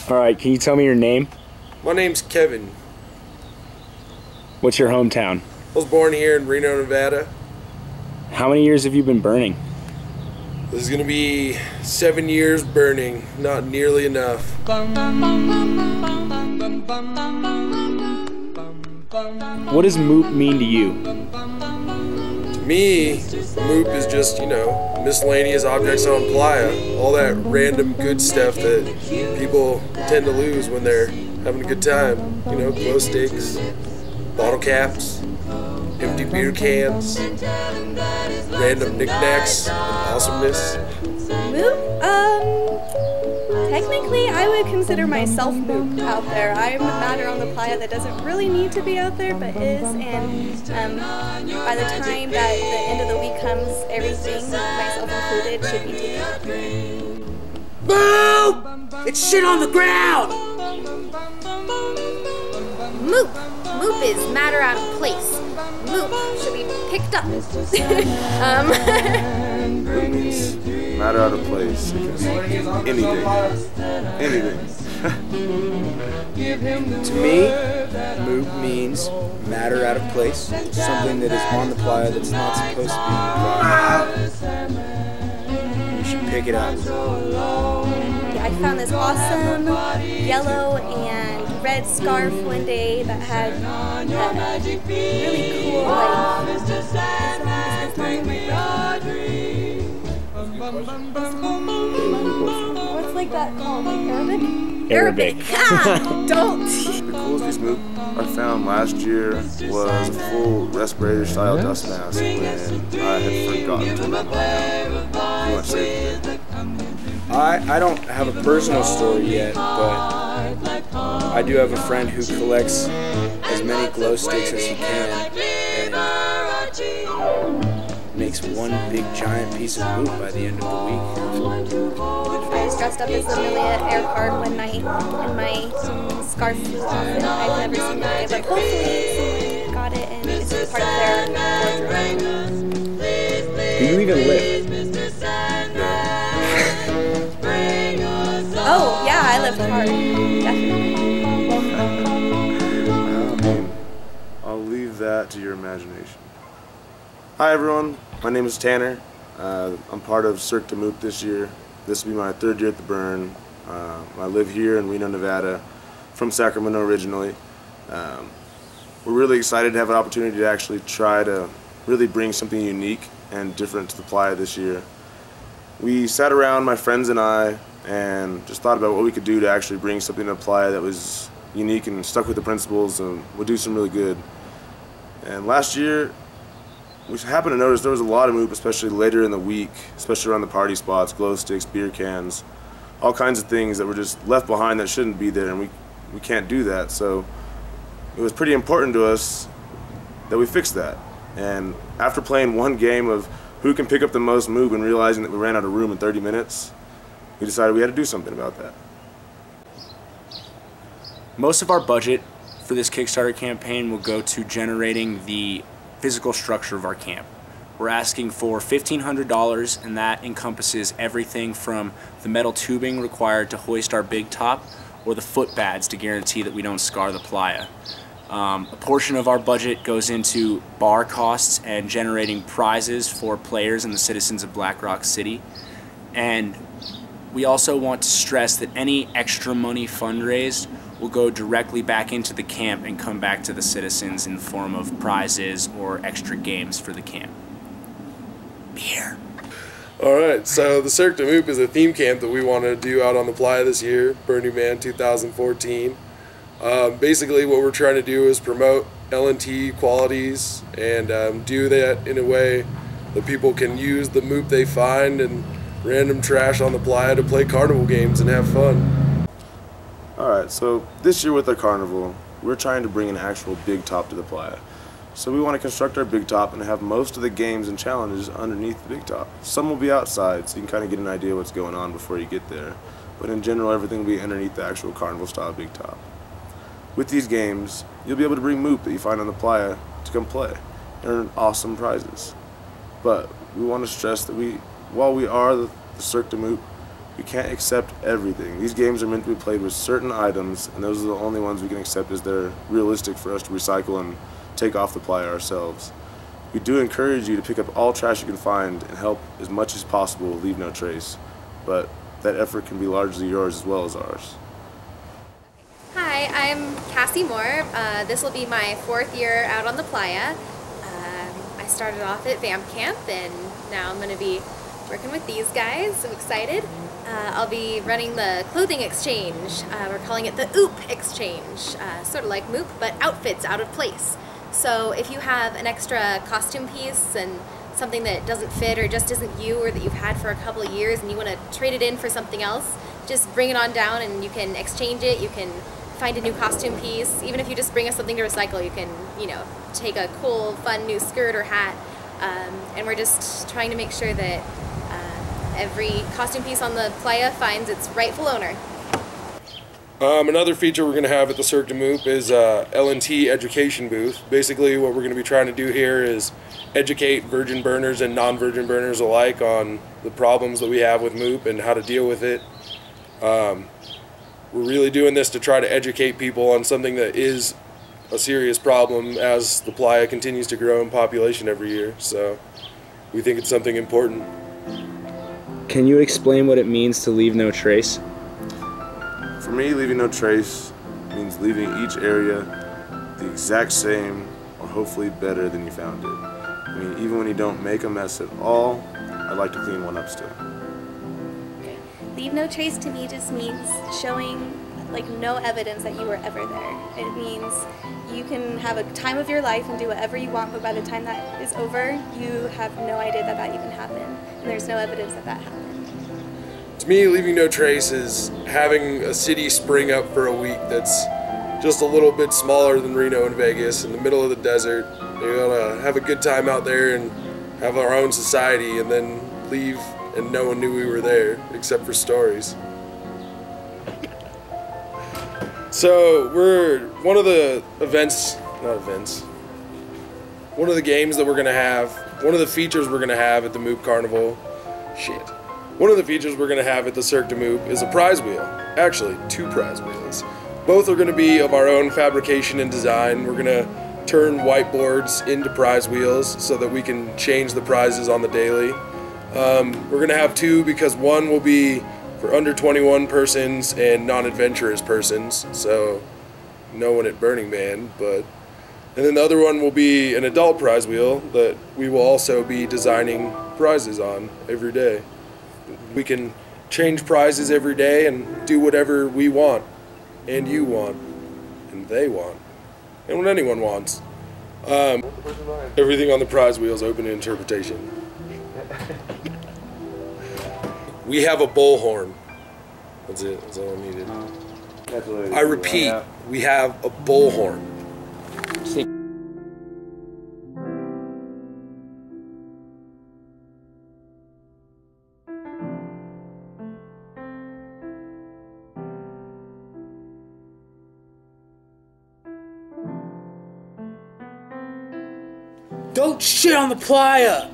All right, can you tell me your name? My name's Kevin. What's your hometown? I was born here in Reno, Nevada. How many years have you been burning? This is gonna be 7 years burning, not nearly enough. What does Moop mean to you? To me, Moop is just, miscellaneous objects on playa. All that random good stuff that people tend to lose when they're having a good time. Glow sticks, bottle caps, empty beer cans, random knickknacks, and awesomeness. Moop? Technically, I would consider myself Moop out there. I'm the matter on the playa that doesn't really need to be out there, but is, and by the time that the end of the week comes, everything, myself included, should be taken. Moop! It's shit on the ground! Moop. Moop is matter out of place. Moop should be picked up. Moop means matter out of place. Anything. To me, Moop means matter out of place. Something that is on the playa that's not supposed to be on the playa. You should pick it up. I found this awesome yellow and red scarf one day that had really cool, what's like that called? Like Arabic? Arabic. Don't. The coolest piece of Moop I found last year was a full respirator style dust mask when I had forgotten to bring mine out. You want to say it? I don't have a personal story yet, but I do have a friend who collects as many glow sticks as he can and makes one big giant piece of Moop by the end of the week. I was dressed up as Amelia Earhart one night and my scarf flew off and I've never seen it, but hopefully someone got it and it's part of their wardrobe. Do you even lift? Oh, yeah, I lift hard. Definitely. I'll leave that to your imagination. Hi everyone, my name is Tanner. I'm part of Cirque De Moop this year. This will be my 3rd year at the Burn. I live here in Reno, Nevada, from Sacramento originally. We're really excited to have an opportunity to actually try to really bring something unique and different to the playa this year. We sat around, my friends and I, and just thought about what we could do to actually bring something to the playa that was unique and stuck with the principles and would do some really good. And last year, we happened to notice there was a lot of Moop, especially later in the week, especially around the party spots, glow sticks, beer cans, all kinds of things that were just left behind that shouldn't be there, and we can't do that. So it was pretty important to us that we fix that. And after playing one game of who can pick up the most Moop and realizing that we ran out of room in 30 minutes, we decided we had to do something about that. Most of our budget for this Kickstarter campaign will go to generating the physical structure of our camp. We're asking for $1,500, and that encompasses everything from the metal tubing required to hoist our big top or the foot pads to guarantee that we don't scar the playa. A portion of our budget goes into bar costs and generating prizes for players and the citizens of Black Rock City. And we also want to stress that any extra money fundraised will go directly back into the camp and come back to the citizens in the form of prizes or extra games for the camp. Beer. Alright, so the Cirque De Moop is a theme camp that we want to do out on the playa this year, Burning Man 2014. Basically what we're trying to do is promote L&T qualities and do that in a way that people can use the Moop they find and random trash on the playa to play carnival games and have fun. Alright, so this year with our carnival, we're trying to bring an actual big top to the playa. So we want to construct our big top and have most of the games and challenges underneath the big top. Some will be outside, so you can kind of get an idea what's going on before you get there. But in general, everything will be underneath the actual carnival style big top. With these games, you'll be able to bring Moop that you find on the playa to come play and earn awesome prizes. But we want to stress that while we are the Cirque De Moop, We can't accept everything. These games are meant to be played with certain items, and those are the only ones we can accept as they're realistic for us to recycle and take off the playa ourselves. We do encourage you to pick up all trash you can find and help as much as possible leave no trace, but that effort can be largely yours as well as ours. Hi, I'm Cassie Moore. This will be my 4th year out on the playa. I started off at Vamp Camp, and now I'm going to be working with these guys. I'm excited. I'll be running the clothing exchange. We're calling it the OOP exchange, sort of like Moop, but outfits out of place. So if you have an extra costume piece and something that doesn't fit or just isn't you, or that you've had for a couple of years and you want to trade it in for something else, just bring it on down and you can exchange it. You can find a new costume piece. Even if you just bring us something to recycle, you can, take a cool, fun new skirt or hat. And we're just trying to make sure that every costume piece on the playa finds its rightful owner. Another feature we're going to have at the Cirque De Moop is L&T education booth. Basically what we're going to be trying to do here is educate virgin burners and non-virgin burners alike on the problems that we have with Moop and how to deal with it. We're really doing this to try to educate people on something that is a serious problem as the playa continues to grow in population every year. So we think it's something important. Can you explain what it means to leave no trace? For me, leaving no trace means leaving each area the exact same or hopefully better than you found it. I mean, even when you don't make a mess at all, I'd like to clean one up still. Leave no trace to me just means showing no evidence that you were ever there. It means you can have a time of your life and do whatever you want, but by the time that is over, you have no idea that that even happened, and there's no evidence that that happened. To me, leaving no trace is having a city spring up for a week that's just a little bit smaller than Reno and Vegas in the middle of the desert. We're gonna have a good time out there and have our own society, and then leave and no one knew we were there except for stories. So one of the one of the games that we're gonna have, one of the features we're gonna have at the Moop Carnival, one of the features we're gonna have at the Cirque de Moop is a prize wheel. Actually, 2 prize wheels. Both are gonna be of our own fabrication and design. We're gonna turn whiteboards into prize wheels so that we can change the prizes on the daily. We're gonna have 2 because one will be for under 21 persons and non-adventurous persons, so no one at Burning Man, and then the other one will be an adult prize wheel that we will also be designing prizes on every day. We can change prizes every day and do whatever we want, and you want, and they want, and what anyone wants. Everything on the prize wheel is open to interpretation. We have a bullhorn. That's it. That's all I needed. I repeat, we have a bullhorn. Don't shit on the playa!